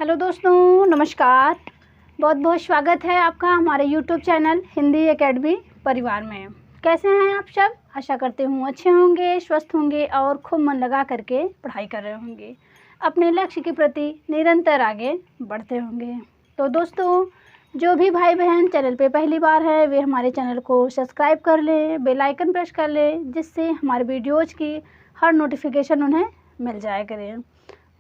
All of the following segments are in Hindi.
हेलो दोस्तों, नमस्कार। बहुत बहुत स्वागत है आपका हमारे यूट्यूब चैनल हिंदी एकेडमी परिवार में। कैसे हैं आप सब? आशा करते हूँ अच्छे होंगे, स्वस्थ होंगे और खूब मन लगा करके पढ़ाई कर रहे होंगे, अपने लक्ष्य के प्रति निरंतर आगे बढ़ते होंगे। तो दोस्तों, जो भी भाई बहन चैनल पे पहली बार है वे हमारे चैनल को सब्सक्राइब कर लें, बेल आइकन प्रेस कर लें, जिससे हमारे वीडियोज़ की हर नोटिफिकेशन उन्हें मिल जाया करें।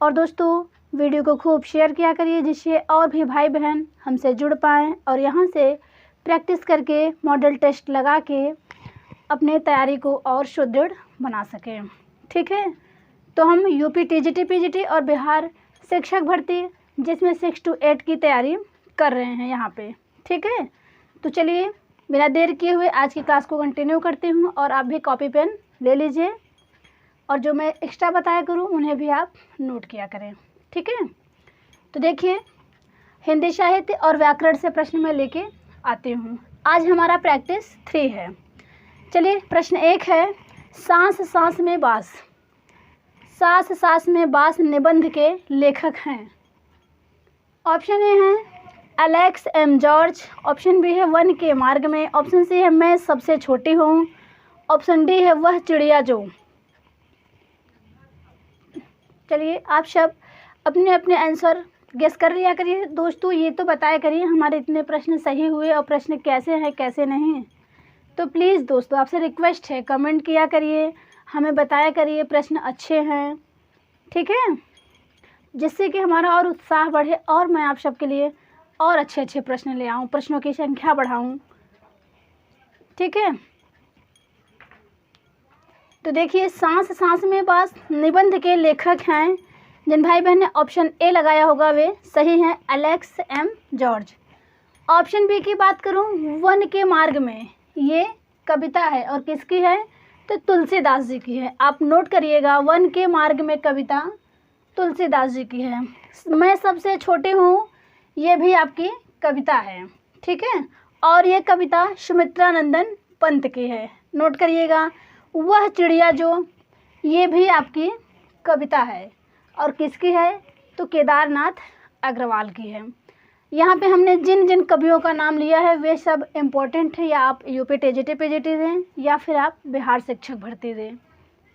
और दोस्तों, वीडियो को खूब शेयर किया करिए, जिससे और भी भाई बहन हमसे जुड़ पाएँ और यहाँ से प्रैक्टिस करके मॉडल टेस्ट लगा के अपने तैयारी को और सुदृढ़ बना सकें। ठीक है, तो हम यूपी टीजीटी पीजीटी और बिहार शिक्षक भर्ती जिसमें 6 to 8 की तैयारी कर रहे हैं यहाँ पे। ठीक है, तो चलिए बिना देर किए हुए आज की क्लास को कंटिन्यू करती हूँ और आप भी कॉपी पेन ले लीजिए और जो मैं एक्स्ट्रा बताया करूँ उन्हें भी आप नोट किया करें। ठीक है, तो देखिए हिंदी साहित्य और व्याकरण से प्रश्न मैं लेके आती हूँ। आज हमारा प्रैक्टिस 3 है। चलिए, प्रश्न 1 है, सांस सांस में बास। सांस सांस में बास निबंध के लेखक हैं। ऑप्शन ए है Alex M George, option B है वन के मार्ग में, ऑप्शन सी है मैं सबसे छोटी हूँ, ऑप्शन डी है वह चिड़िया जो। चलिए, आप सब अपने अपने आंसर गेस कर लिया करिए। दोस्तों, ये तो बताया करिए हमारे इतने प्रश्न सही हुए और प्रश्न कैसे हैं कैसे नहीं। तो प्लीज़ दोस्तों, आपसे रिक्वेस्ट है, कमेंट किया करिए, हमें बताया करिए प्रश्न अच्छे हैं। ठीक है, जिससे कि हमारा और उत्साह बढ़े और मैं आप सबके लिए और अच्छे अच्छे प्रश्न ले आऊँ, प्रश्नों की संख्या बढ़ाऊँ। ठीक है, तो देखिए सांस सांस में बास निबंध के लेखक हैं। जिन भाई बहन ने ऑप्शन ए लगाया होगा वे सही हैं, Alex M George. Option B की बात करूं, वन के मार्ग में, ये कविता है और किसकी है? तो तुलसीदास जी की है। आप नोट करिएगा, वन के मार्ग में कविता तुलसीदास जी की है। मैं सबसे छोटी हूँ, ये भी आपकी कविता है। ठीक है, और ये कविता सुमित्रानंदन पंत की है। नोट करिएगा, वह चिड़िया जो, ये भी आपकी कविता है और किसकी है? तो केदारनाथ अग्रवाल की है। यहाँ पे हमने जिन जिन कवियों का नाम लिया है वे सब इम्पोर्टेंट है, या आप यूपी टीजीटी पीजीटी दें या फिर आप बिहार शिक्षक भर्ती दें।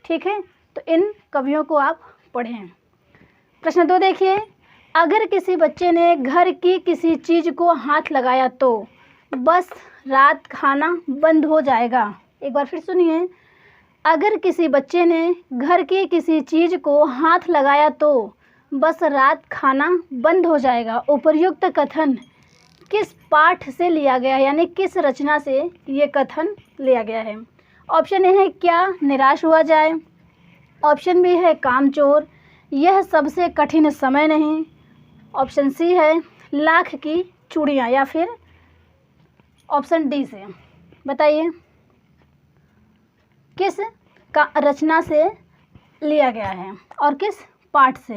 ठीक है, तो इन कवियों को आप पढ़ें। प्रश्न 2 देखिए, अगर किसी बच्चे ने घर की किसी चीज़ को हाथ लगाया तो बस रात खाना बंद हो जाएगा। एक बार फिर सुनिए, अगर किसी बच्चे ने घर की किसी चीज़ को हाथ लगाया तो बस रात खाना बंद हो जाएगा। उपर्युक्त कथन किस पाठ से लिया गया है, यानी किस रचना से ये कथन लिया गया है? ऑप्शन ए है क्या निराश हुआ जाए, ऑप्शन बी है कामचोर, यह सबसे कठिन समय नहीं, ऑप्शन सी है लाख की चूड़ियाँ, या फिर ऑप्शन डी से। बताइए किस का रचना से लिया गया है और किस पाठ से।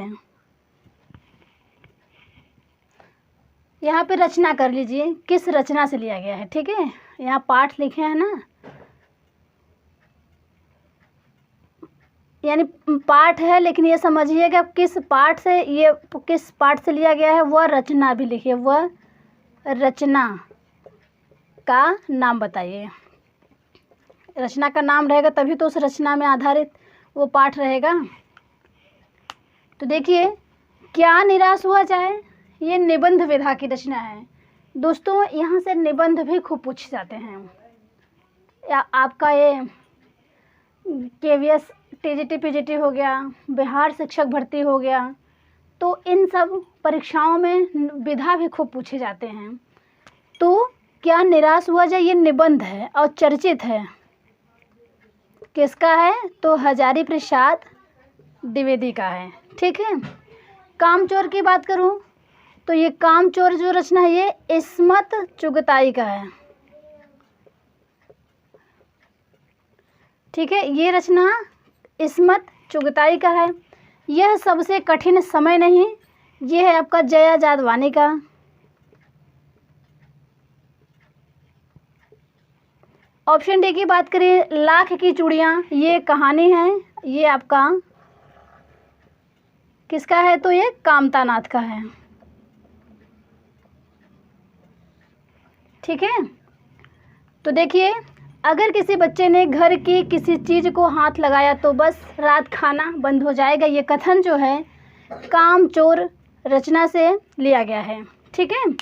यहाँ पे रचना कर लीजिए, किस रचना से लिया गया है। ठीक है, यहाँ पाठ लिखे हैं ना, यानी पाठ है, लेकिन ये समझिएगा किस पाठ से, ये किस पाठ से लिया गया है। वह रचना भी लिखिए, वह रचना का नाम बताइए। रचना का नाम रहेगा तभी तो उस रचना में आधारित वो पाठ रहेगा। तो देखिए, क्या निराश हुआ जाए, ये निबंध विधा की रचना है। दोस्तों, यहाँ से निबंध भी खूब पूछे जाते हैं। या आपका ये केवीएस टीजीटी पीजीटी हो गया, बिहार शिक्षक भर्ती हो गया, तो इन सब परीक्षाओं में विधा भी खूब पूछे जाते हैं। तो क्या निराश हुआ जाए, ये निबंध है और चर्चित है। किसका है? तो हजारी प्रसाद द्विवेदी का है। ठीक है, कामचोर की बात करूं तो ये कामचोर जो रचना है ये इस्मत चुगताई का है। ठीक है, ये रचना इस्मत चुगताई का है। यह सबसे कठिन समय नहीं, ये है आपका जया जादवानी का। ऑप्शन डी की बात करें, लाख की चूड़ियाँ, ये कहानी है, ये आपका किसका है? तो ये कामतानाथ का है। ठीक है। तो देखिए, अगर किसी बच्चे ने घर की किसी चीज़ को हाथ लगाया तो बस रात खाना बंद हो जाएगा। ये कथन जो है कामचोर रचना से लिया गया है। ठीक है,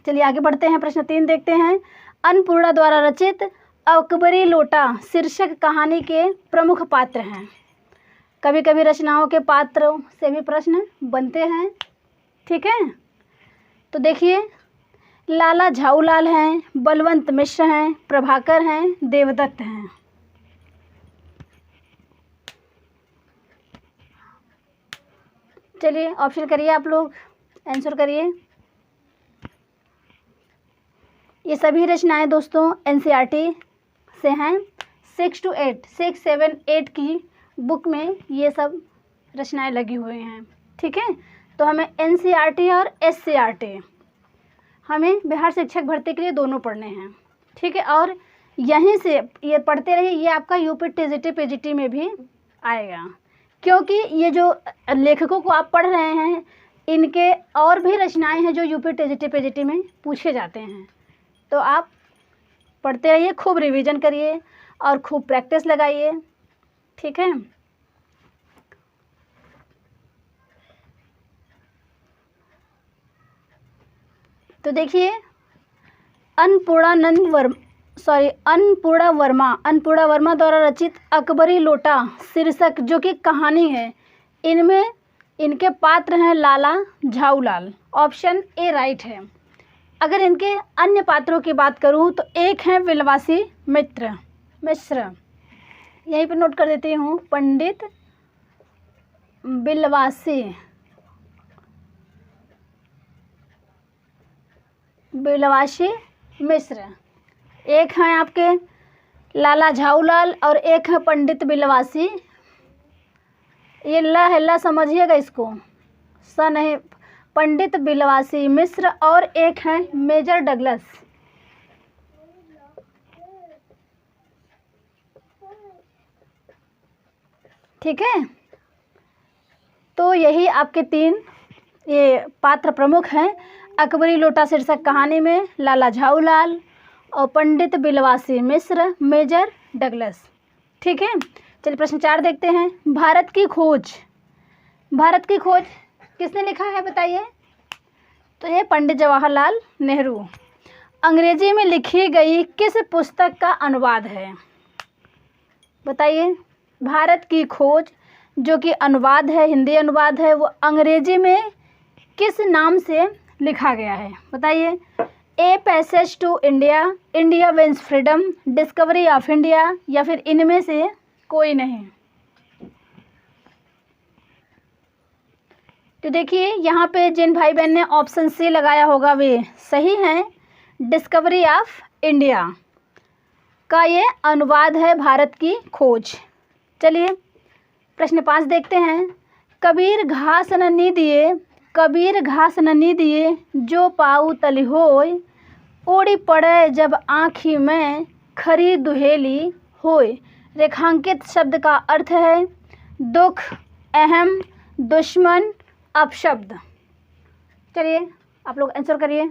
चलिए आगे बढ़ते हैं। प्रश्न 3 देखते हैं। अन्नपूर्णा द्वारा रचित अकबरी लोटा शीर्षक कहानी के प्रमुख पात्र हैं। कभी कभी रचनाओं के पात्रों से भी प्रश्न बनते हैं। ठीक है, तो देखिए, लाला झाऊलाल हैं, बलवंत मिश्र हैं, प्रभाकर हैं, देवदत्त हैं। चलिए ऑप्शन करिए, आप लोग आंसर करिए। ये सभी रचनाएं दोस्तों एनसीईआरटी से हैं। 6 7 8 की बुक में ये सब रचनाएं लगी हुई हैं। ठीक है, तो हमें एनसीईआरटी और एससीईआरटी हमें बिहार शिक्षक भर्ती के लिए दोनों पढ़ने हैं। ठीक है, और यहीं से ये पढ़ते रहिए, ये आपका यूपी टीजीटी पीजीटी में भी आएगा, क्योंकि ये जो लेखकों को आप पढ़ रहे हैं इनके और भी रचनाएं हैं जो यूपी टीजीटी पीजीटी में पूछे जाते हैं। तो आप पढ़ते रहिए, खूब रिवीजन करिए और खूब प्रैक्टिस लगाइए। ठीक है, तो देखिए, अन्नपूर्णा वर्मा द्वारा रचित अकबरी लोटा शीर्षक जो कि कहानी है, इनमें इनके पात्र हैं लाला झाऊलाल। ऑप्शन ए राइट है। अगर इनके अन्य पात्रों की बात करूं तो एक हैं बिलवासी मिश्र, यहीं पे नोट कर देती हूँ, पंडित बिलवासी मिश्र। एक हैं आपके लाला झाऊलाल और एक है पंडित बिलवासी। ये ला समझिएगा इसको, स नहीं, पंडित बिलवासी मिश्र और एक है मेजर डगलस। ठीक है, तो यही आपके 3 ये पात्र प्रमुख हैं अकबरी लोटा शीर्षक कहानी में, लाला झाऊलाल और पंडित बिलवासी मिश्र, मेजर डगलस। ठीक है, चलिए प्रश्न 4 देखते हैं। भारत की खोज किसने लिखा है बताइए? तो ये पंडित जवाहरलाल नेहरू। अंग्रेजी में लिखी गई किस पुस्तक का अनुवाद है बताइए? भारत की खोज जो कि अनुवाद है, हिंदी अनुवाद है, वो अंग्रेजी में किस नाम से लिखा गया है बताइए? A passage to India, India wins freedom, discovery of India, या फिर इनमें से कोई नहीं। तो देखिए, यहाँ पे जिन भाई बहन ने ऑप्शन सी लगाया होगा वे सही हैं। डिस्कवरी ऑफ इंडिया का ये अनुवाद है भारत की खोज। चलिए प्रश्न 5 देखते हैं। कबीर घास न दिए जो पाऊ तली होय, ओड़ी पड़े जब आँखी में खरी दुहेली होय। रेखांकित शब्द का अर्थ है दुख, अहम, दुश्मन, अपशब्द। चलिए आप लोग आंसर करिए।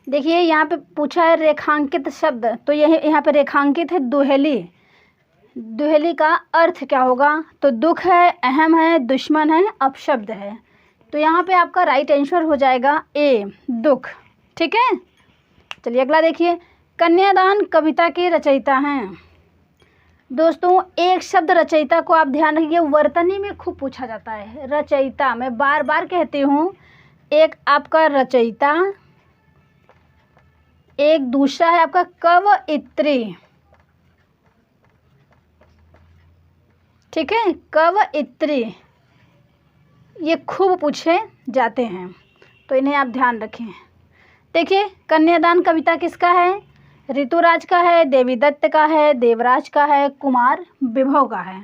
देखिए, यहाँ पे पूछा है रेखांकित शब्द, तो यह यहाँ पे रेखांकित है दुहेली। दुहेली का अर्थ क्या होगा? तो दुख है, अहम है, दुश्मन है, अपशब्द है। तो यहाँ पे आपका राइट आंसर हो जाएगा ए, दुख। ठीक है, चलिए अगला देखिए। कन्यादान कविता के रचयिता हैं। दोस्तों एक शब्द रचयिता को आप ध्यान रखिए, वर्तनी में खूब पूछा जाता है। रचयिता, मैं बार बार कहती हूँ, एक आपका रचयिता, एक दूसरा है आपका कवयित्री। ठीक है, कवयित्री ये खूब पूछे जाते हैं, तो इन्हें आप ध्यान रखें। देखिए, कन्यादान कविता किसका है? ऋतुराज का है, देवी दत्त का है, देवराज का है, कुमार विभव का है।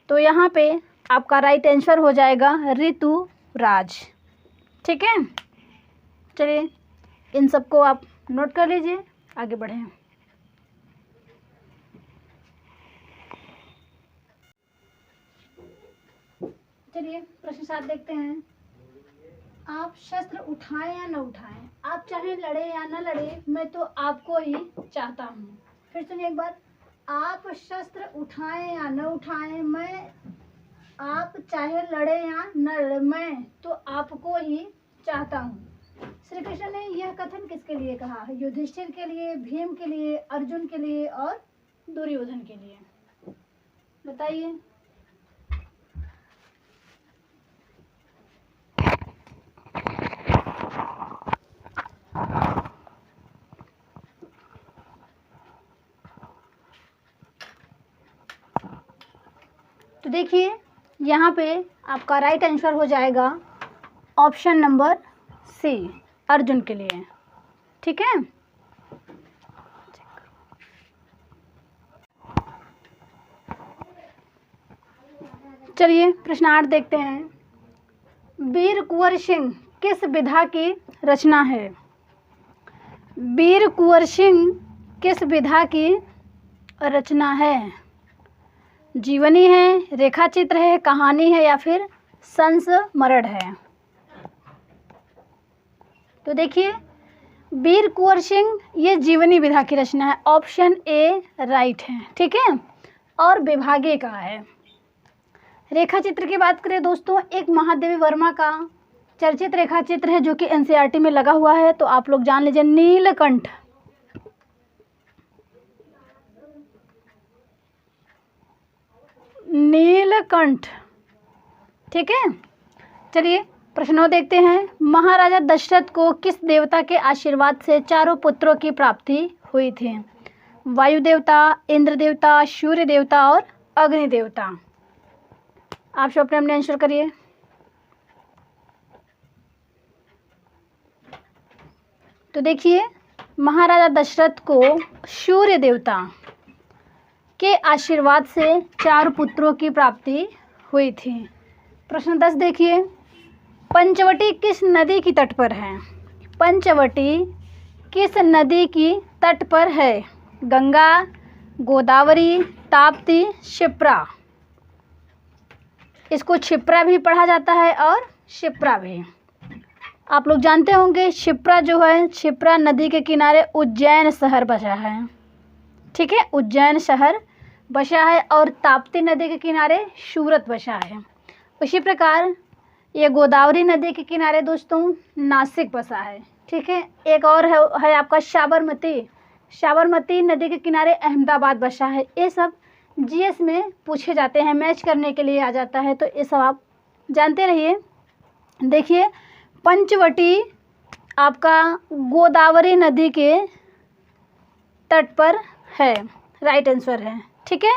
तो यहाँ पे आपका राइट आंसर हो जाएगा ऋतुराज। राज। ठीक है, चलिए इन सबको आप नोट कर लीजिए, आगे बढ़ें। चलिए प्रश्न 7 देखते हैं। आप शस्त्र उठाएं या न उठाएं, आप चाहे लड़े या न लड़े, मैं तो आपको ही चाहता हूँ। फिर सुनिए एक बार, आप शस्त्र उठाएं या न उठाएं, मैं आप चाहे लड़े या न लड़े, मैं तो आपको ही चाहता हूँ। श्री कृष्ण ने यह कथन किसके लिए कहा है? युधिष्ठिर के लिए, भीम के लिए, अर्जुन के लिए और दुर्योधन के लिए, बताइए। तो देखिए यहाँ पे आपका राइट आंसर हो जाएगा ऑप्शन नंबर सी, अर्जुन के लिए। ठीक है, चलिए प्रश्न 8 देखते हैं। वीर कुंवर सिंह किस विधा की रचना है? वीर कुंवर सिंह किस विधा की रचना है? जीवनी है, रेखा चित्र है, कहानी है या फिर संस्मरण है? तो देखिए वीर कुंवर सिंह ये जीवनी विधा की रचना है, ऑप्शन ए राइट है। ठीक है, और विभागीय का है। रेखा चित्र की बात करें दोस्तों, एक महादेवी वर्मा का चर्चित रेखा चित्र है जो कि एनसीईआरटी में लगा हुआ है, तो आप लोग जान लीजिए नीलकंठ। नीलकंठ। ठीक है, चलिए प्रश्नों देखते हैं। महाराजा दशरथ को किस देवता के आशीर्वाद से चारों पुत्रों की प्राप्ति हुई थी? वायु देवता, इंद्र देवता, सूर्य देवता और अग्नि देवता। आप सब अपने अपने आंसर करिए। तो देखिए महाराजा दशरथ को सूर्य देवता के आशीर्वाद से 4 पुत्रों की प्राप्ति हुई थी। प्रश्न 10 देखिए, पंचवटी किस नदी की तट पर है? पंचवटी किस नदी की तट पर है? गंगा, गोदावरी, ताप्ती, क्षिप्रा। इसको क्षिप्रा भी पढ़ा जाता है और क्षिप्रा भी। आप लोग जानते होंगे क्षिप्रा जो है, क्षिप्रा नदी के किनारे उज्जैन शहर बसा है। ठीक है, उज्जैन शहर बसा है और ताप्ती नदी के किनारे सूरत बसा है। उसी प्रकार ये गोदावरी नदी के किनारे दोस्तों नासिक बसा है। ठीक है, एक और है आपका साबरमती। साबरमती नदी के किनारे अहमदाबाद बसा है। ये सब जीएस में पूछे जाते हैं, मैच करने के लिए आ जाता है, तो ये सब आप जानते रहिए। देखिए पंचवटी आपका गोदावरी नदी के तट पर है, राइट आंसर है। ठीक है,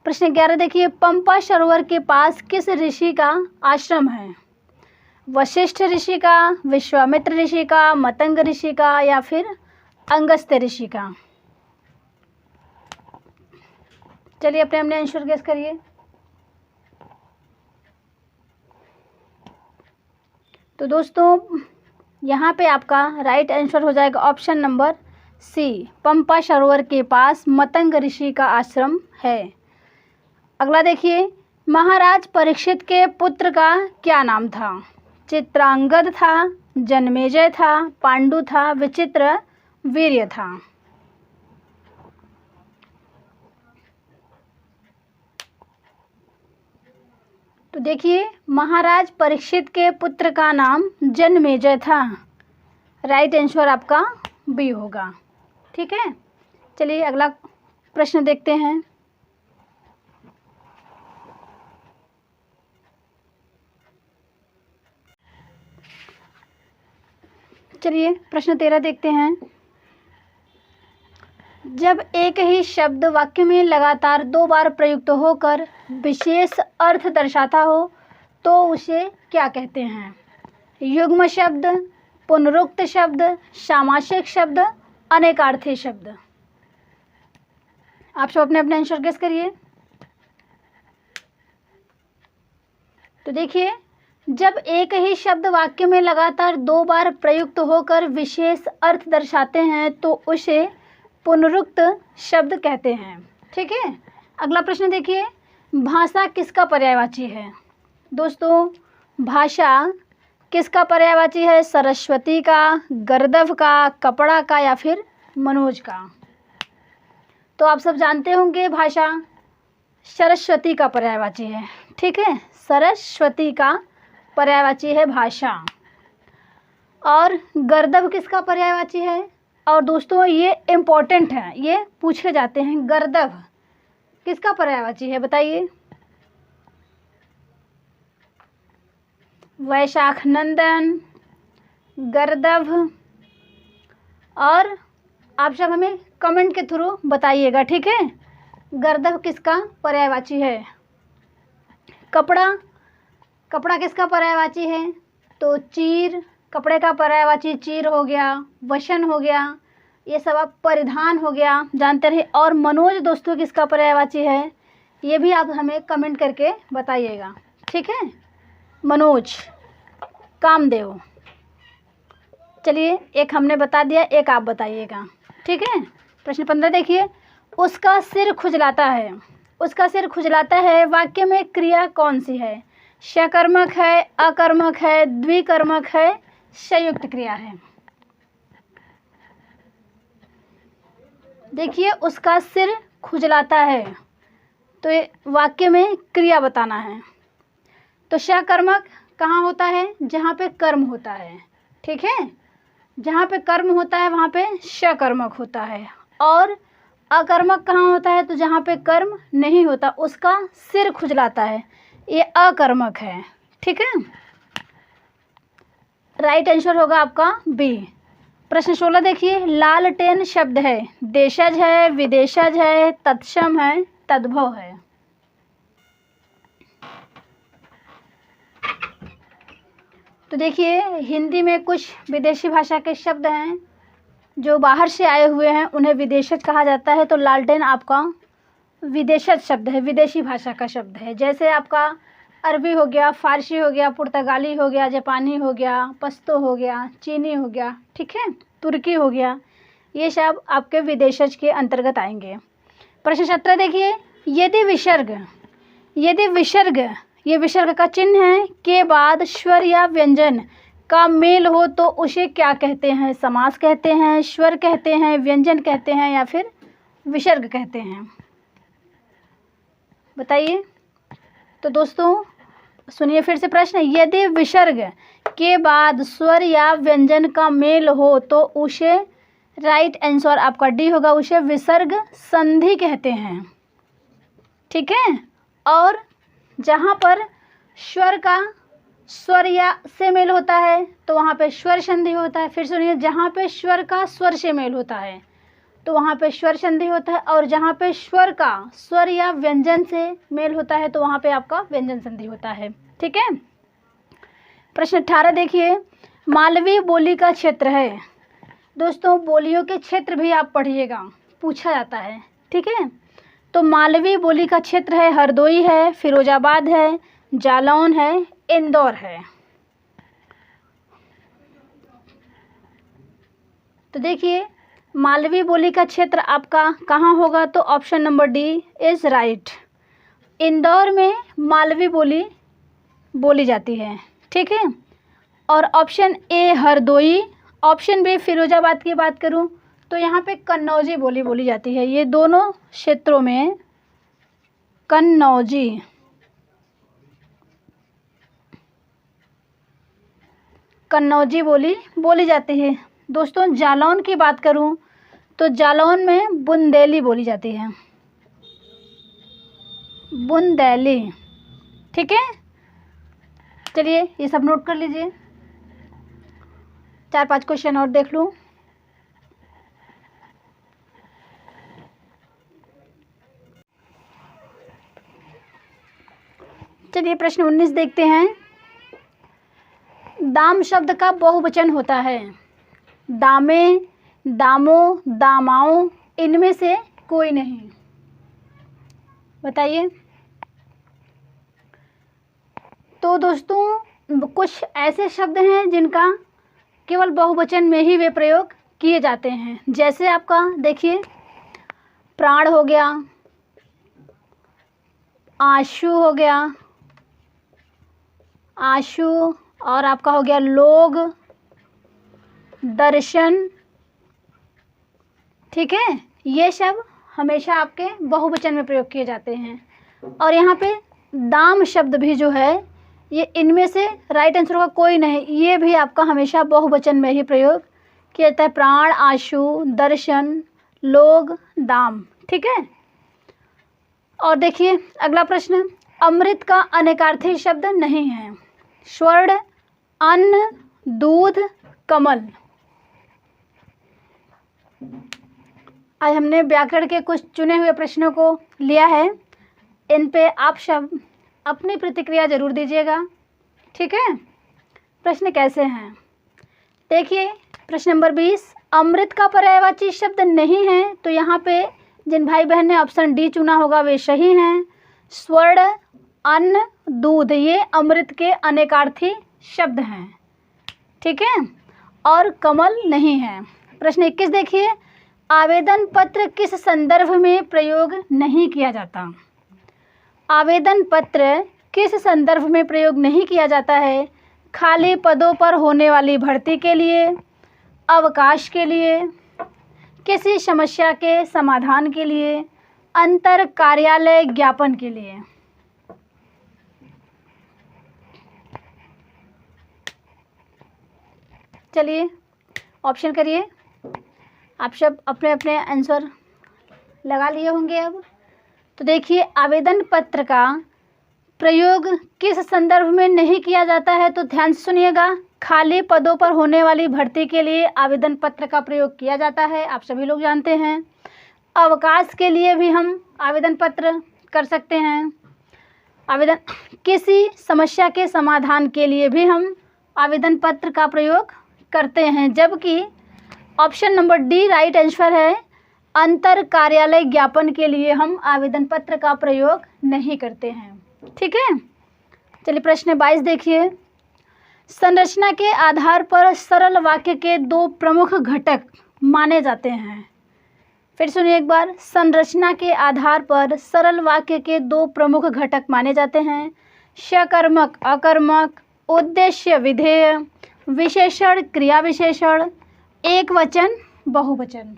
प्रश्न 11 देखिए, पंपा सरोवर के पास किस ऋषि का आश्रम है? वशिष्ठ ऋषि का, विश्वामित्र ऋषि का, मतंग ऋषि का या फिर अंगस्त्य ऋषि का? चलिए अपने अपने आंसर गेस करिए। तो दोस्तों यहाँ पे आपका राइट आंसर हो जाएगा ऑप्शन नंबर सी, पंपा सरोवर के पास मतंग ऋषि का आश्रम है। अगला देखिए, महाराज परीक्षित के पुत्र का क्या नाम था? चित्रांगद था, जन्मेजय था, पांडु था, विचित्र वीर्य था। तो देखिए महाराज परीक्षित के पुत्र का नाम जन्मेजय था, राइट आंसर आपका बी होगा। ठीक है, चलिए अगला प्रश्न देखते हैं। चलिए प्रश्न 13 देखते हैं। जब एक ही शब्द वाक्य में लगातार 2 बार प्रयुक्त होकर विशेष अर्थ दर्शाता हो तो उसे क्या कहते हैं? युग्म शब्द, पुनरुक्त शब्द, सामासिक शब्द, अनेकार्थी शब्द। आप सब अपने अपने आंसर गेस करिए। तो देखिए जब एक ही शब्द वाक्य में लगातार 2 बार प्रयुक्त होकर विशेष अर्थ दर्शाते हैं तो उसे पुनरुक्त शब्द कहते हैं। ठीक है, अगला प्रश्न देखिए, भाषा किसका पर्यायवाची है? दोस्तों, भाषा किसका पर्यायवाची है? सरस्वती का, गर्दभ का, कपड़ा का या फिर मनोज का? तो आप सब जानते होंगे भाषा सरस्वती का पर्यायवाची है। ठीक है, सरस्वती का पर्यायवाची है भाषा। और गर्दभ किसका पर्यायवाची है? और दोस्तों ये इम्पोर्टेंट है, ये पूछे जाते हैं, गर्दभ किसका पर्यायवाची है बताइए? वैशाख नंदन, गर्दभ। और आप सब हमें कमेंट के थ्रू बताइएगा। ठीक है, गर्दभ किसका पर्यायवाची है? कपड़ा, कपड़ा किसका पर्यायवाची है? तो चीर, कपड़े का पर्यायवाची चीर हो गया, वसन हो गया, ये सब आप परिधान हो गया, जानते रहे। और मनोज दोस्तों किसका पर्यायवाची है? ये भी आप हमें कमेंट करके बताइएगा। ठीक है, मनोज, कामदेव। चलिए, एक हमने बता दिया, एक आप बताइएगा। ठीक है, प्रश्न 15 देखिए, उसका सिर खुजलाता है। उसका सिर खुजलाता है वाक्य में क्रिया कौन सी है? सकर्मक है, अकर्मक है, द्विकर्मक है, संयुक्त क्रिया है? देखिए, उसका सिर खुजलाता है, तो ये वाक्य में क्रिया बताना है। तो सकर्मक कहाँ होता है? जहाँ पे कर्म होता है। ठीक है, जहाँ पे कर्म होता है वहाँ पे सकर्मक होता है। और अकर्मक कहाँ होता है? तो जहाँ पे कर्म नहीं होता, उसका सिर खुजलाता है, ये अकर्मक है। ठीक है, राइट आंसर होगा आपका बी। प्रश्न 16 देखिए, लालटेन शब्द है, देशज है, विदेशज है, तत्सम है, तद्भव है? तो देखिए, हिंदी में कुछ विदेशी भाषा के शब्द हैं जो बाहर से आए हुए हैं, उन्हें विदेशज कहा जाता है। तो लालटेन आपका विदेशज शब्द है, विदेशी भाषा का शब्द है। जैसे आपका अरबी हो गया, फारसी हो गया, पुर्तगाली हो गया, जापानी हो गया, पश्तो हो गया, चीनी हो गया, ठीक है, तुर्की हो गया, ये सब आपके विदेशज के अंतर्गत आएंगे। प्रश्न 17 देखिए, यदि विसर्ग ये विसर्ग का चिन्ह है के बाद स्वर या व्यंजन का मेल हो तो उसे क्या कहते हैं? समास कहते हैं, स्वर कहते हैं, व्यंजन कहते हैं या फिर विसर्ग कहते हैं? बताइए। तो दोस्तों सुनिए फिर से प्रश्न, यदि विसर्ग के बाद स्वर या व्यंजन का मेल हो तो उसे, राइट आंसर आपका डी होगा, उसे विसर्ग संधि कहते हैं। ठीक है, और जहाँ पर स्वर का स्वर या से मेल होता है तो वहाँ पे स्वर संधि होता है। फिर सुनिए, जहाँ पे स्वर का स्वर से मेल होता है तो वहाँ पे स्वर संधि होता है, और जहाँ पे स्वर का स्वर या व्यंजन से मेल होता है तो वहाँ पे आपका व्यंजन संधि होता है। ठीक है, प्रश्न 18 देखिए, मालवी बोली का क्षेत्र है। दोस्तों बोलियों के क्षेत्र भी आप पढ़िएगा, पूछा जाता है। ठीक है, तो मालवी बोली का क्षेत्र है, हरदोई है, फिरोजाबाद है, जालौन है, इंदौर है। तो देखिए, मालवी बोली का क्षेत्र आपका कहाँ होगा? तो option number D is right. Indore में मालवी बोली बोली जाती है। ठीक है, और option A Hardoi, option B Firozabad की बात करूँ तो यहाँ पे कन्नौजी बोली बोली जाती है। ये दोनों क्षेत्रों में कन्नौजी बोली बोली जाती है। दोस्तों जालौन की बात करूं तो जालौन में बुंदेली बोली जाती है, बुंदेली। ठीक है, चलिए ये सब नोट कर लीजिए, 4-5 क्वेश्चन और देख लूँ। चलिए प्रश्न 19 देखते हैं। दाम शब्द का बहुवचन होता है, दामे, दामों, दामाओं, इनमें से कोई नहीं। बताइए। तो दोस्तों कुछ ऐसे शब्द हैं जिनका केवल बहुवचन में ही वे प्रयोग किए जाते हैं। जैसे आपका देखिए प्राण हो गया, आंसू हो गया, आंसू, और आपका हो गया लोग, दर्शन। ठीक है, ये शब्द हमेशा आपके बहुवचन में प्रयोग किए जाते हैं। और यहाँ पे दाम शब्द भी जो है ये इनमें से राइट आंसर का कोई नहीं, ये भी आपका हमेशा बहुवचन में ही प्रयोग किया जाता है। प्राण, आंसू, दर्शन, लोग, दाम। ठीक है, और देखिए अगला प्रश्न, अमृत का अनेकार्थी शब्द नहीं है। स्वर्ण, अन्न, दूध, कमल। आज हमने व्याकरण के कुछ चुने हुए प्रश्नों को लिया है, इन पे आप शब्द अपनी प्रतिक्रिया जरूर दीजिएगा। ठीक है, प्रश्न कैसे हैं देखिए। प्रश्न नंबर 20, अमृत का पर्यायवाची शब्द नहीं है, तो यहाँ पे जिन भाई बहन ने ऑप्शन डी चुना होगा वे सही हैं। स्वर्ण, अन्न, दूध ये अमृत के अनेकार्थी शब्द हैं। ठीक है, और कमल नहीं है। प्रश्न 21 देखिए, आवेदन पत्र किस संदर्भ में प्रयोग नहीं किया जाता। आवेदन पत्र किस संदर्भ में प्रयोग नहीं किया जाता है। खाली पदों पर होने वाली भर्ती के लिए, अवकाश के लिए, किसी समस्या के समाधान के लिए, अंतर कार्यालय ज्ञापन के लिए। चलिए ऑप्शन करिए। आप सब अपने अपने आंसर लगा लिए होंगे अब। तो देखिए आवेदन पत्र का प्रयोग किस संदर्भ में नहीं किया जाता है, तो ध्यान से सुनिएगा। खाली पदों पर होने वाली भर्ती के लिए आवेदन पत्र का प्रयोग किया जाता है, आप सभी लोग जानते हैं। अवकाश के लिए भी हम आवेदन पत्र कर सकते हैं। आवेदन किसी समस्या के समाधान के लिए भी हम आवेदन पत्र का प्रयोग करते हैं, जबकि option number D right answer है। अंतर कार्यालय ज्ञापन के लिए हम आवेदन पत्र का प्रयोग नहीं करते हैं। ठीक है, चलिए प्रश्न 22 देखिए। संरचना के आधार पर सरल वाक्य के दो प्रमुख घटक माने जाते हैं। फिर सुनिए एक बार, संरचना के आधार पर सरल वाक्य के दो प्रमुख घटक माने जाते हैं। सकर्मक, अकर्मक, उद्देश्य, विधेय, विशेषण, क्रिया विशेषण, एक वचन, बहुवचन।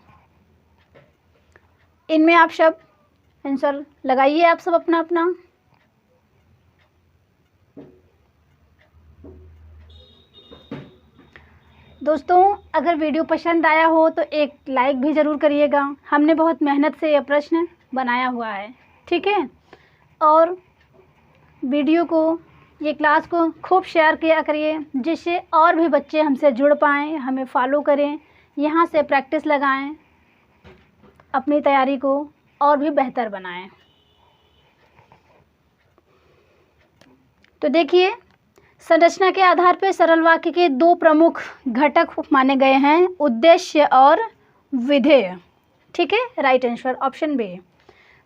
इनमें आप सब आंसर लगाइए, आप सब अपना अपना। दोस्तों अगर वीडियो पसंद आया हो तो एक लाइक भी ज़रूर करिएगा। हमने बहुत मेहनत से यह प्रश्न बनाया हुआ है। ठीक है, और वीडियो को, ये क्लास को खूब शेयर किया करिए, जिससे और भी बच्चे हमसे जुड़ पाएँ, हमें फॉलो करें, यहाँ से प्रैक्टिस लगाएं, अपनी तैयारी को और भी बेहतर बनाएं। तो देखिए संरचना के आधार पर सरल वाक्य के दो प्रमुख घटक माने गए हैं, उद्देश्य और विधेय। ठीक है, राइट आंसर ऑप्शन बी।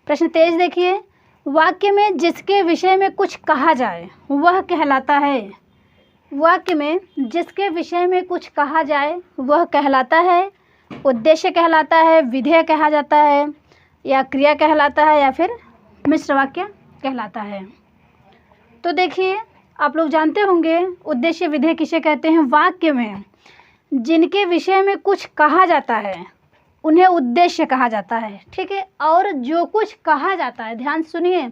प्रश्न 23 देखिए, वाक्य में जिसके विषय में कुछ कहा जाए वह कहलाता है। वाक्य में जिसके विषय में कुछ कहा जाए वह कहलाता है, उद्देश्य कहलाता है, विधेय कहा जाता है, या क्रिया कहलाता है, या फिर मिश्र वाक्य कहलाता है। तो देखिए आप लोग जानते होंगे उद्देश्य विधेय किसे कहते हैं। वाक्य में जिनके विषय में कुछ कहा जाता है उन्हें उद्देश्य कहा जाता है। ठीक है, और जो कुछ कहा जाता है, ध्यान सुनिए,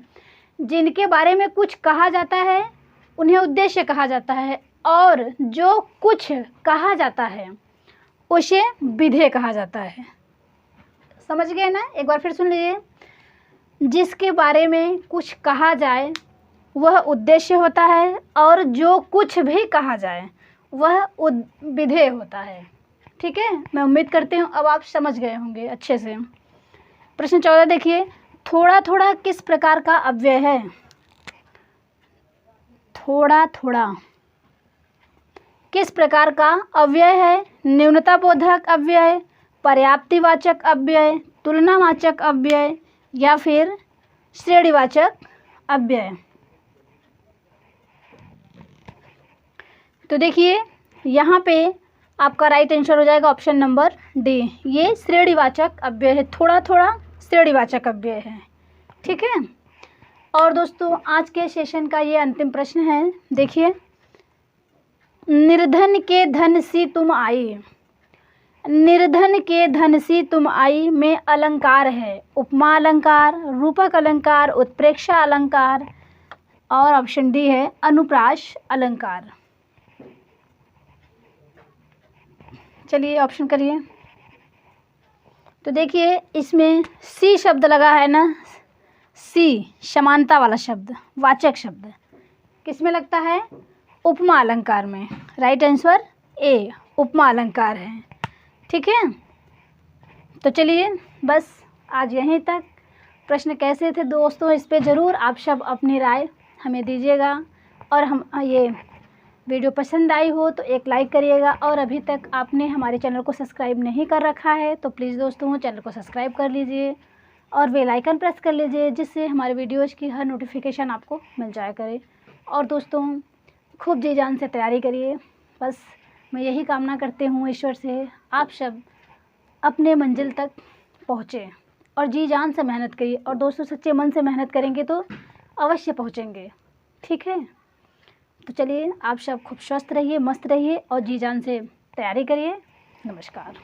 जिनके बारे में कुछ कहा जाता है उन्हें उद्देश्य कहा जाता है, और जो कुछ कहा जाता है उसे विधेय कहा जाता है। समझ गए ना, एक बार फिर सुन लीजिए। जिसके बारे में कुछ कहा जाए वह उद्देश्य होता है, और जो कुछ भी कहा जाए वह विधेय होता है। ठीक है, मैं उम्मीद करती हूँ अब आप समझ गए होंगे अच्छे से। प्रश्न 14 देखिए, थोड़ा थोड़ा किस प्रकार का अव्यय है। थोड़ा थोड़ा किस प्रकार का अव्यय है। न्यूनताबोधक अव्यय, पर्याप्तिवाचक अव्यय, तुलनावाचक अव्यय, या फिर श्रेणीवाचक अव्यय। तो देखिए यहाँ पे आपका राइट आंसर हो जाएगा ऑप्शन नंबर डी। ये श्रेणीवाचक अव्यय है, थोड़ा थोड़ा श्रेणीवाचक अव्यय है। ठीक है। और दोस्तों आज के सेशन का ये अंतिम प्रश्न है। देखिए, निर्धन के धन सी तुम आई, निर्धन के धन सी तुम आई में अलंकार है उपमा अलंकार, रूपक अलंकार, उत्प्रेक्षा अलंकार और ऑप्शन डी है अनुप्रास अलंकार। चलिए ऑप्शन करिए। तो देखिए इसमें सी शब्द लगा है ना, सी समानता वाला शब्द, वाचक शब्द किस में लगता है? उपमा अलंकार में। राइट आंसर ए उपमा अलंकार है। ठीक है। तो चलिए बस आज यहीं तक। प्रश्न कैसे थे दोस्तों, इस पे ज़रूर आप सब अपनी राय हमें दीजिएगा। और हम ये वीडियो पसंद आई हो तो एक लाइक करिएगा। और अभी तक आपने हमारे चैनल को सब्सक्राइब नहीं कर रखा है तो प्लीज़ दोस्तों चैनल को सब्सक्राइब कर लीजिए और बेल आइकन प्रेस कर लीजिए, जिससे हमारे वीडियोज़ की हर नोटिफिकेशन आपको मिल जाया करे। और दोस्तों खूब जी जान से तैयारी करिए। बस मैं यही कामना करती हूँ ईश्वर से, आप सब अपने मंजिल तक पहुँचे और जी जान से मेहनत करिए। और दोस्तों सच्चे मन से मेहनत करेंगे तो अवश्य पहुँचेंगे। ठीक है। तो चलिए आप सब खूब स्वस्थ रहिए, मस्त रहिए और जी जान से तैयारी करिए। नमस्कार।